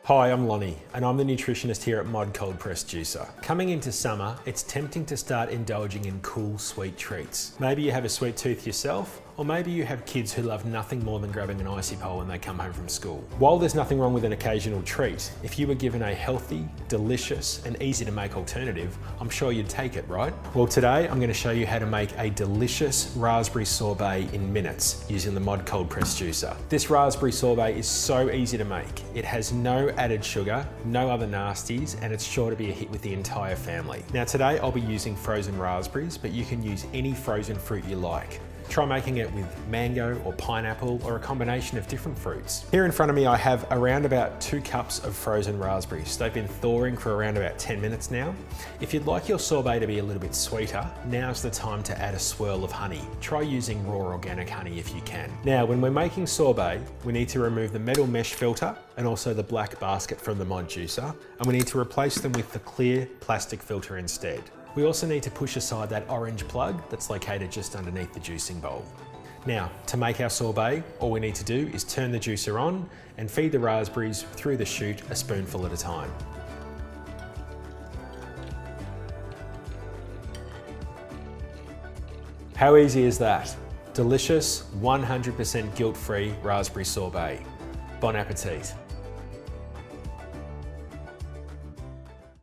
Hi, I'm Lonnie, and I'm the nutritionist here at Mod Cold Press Juicer. Coming into summer, it's tempting to start indulging in cool, sweet treats. Maybe you have a sweet tooth yourself, or maybe you have kids who love nothing more than grabbing an icy pole when they come home from school. While there's nothing wrong with an occasional treat, if you were given a healthy, delicious, and easy to make alternative, I'm sure you'd take it, right? Well, today I'm going to show you how to make a delicious raspberry sorbet in minutes using the Mod Cold Press Juicer. This raspberry sorbet is so easy to make. It has no added sugar, no other nasties, and it's sure to be a hit with the entire family. Now today I'll be using frozen raspberries, but you can use any frozen fruit you like. Try making it with mango or pineapple or a combination of different fruits. Here in front of me I have around about 2 cups of frozen raspberries. They've been thawing for around about 10 minutes now. If you'd like your sorbet to be a little bit sweeter, now's the time to add a swirl of honey. Try using raw organic honey if you can. Now when we're making sorbet, we need to remove the metal mesh filter and also the black basket from the Mod Juicer, and we need to replace them with the clear plastic filter instead. We also need to push aside that orange plug that's located just underneath the juicing bowl. Now, to make our sorbet, all we need to do is turn the juicer on and feed the raspberries through the chute a spoonful at a time. How easy is that? Delicious, 100% guilt-free raspberry sorbet. Bon appetit.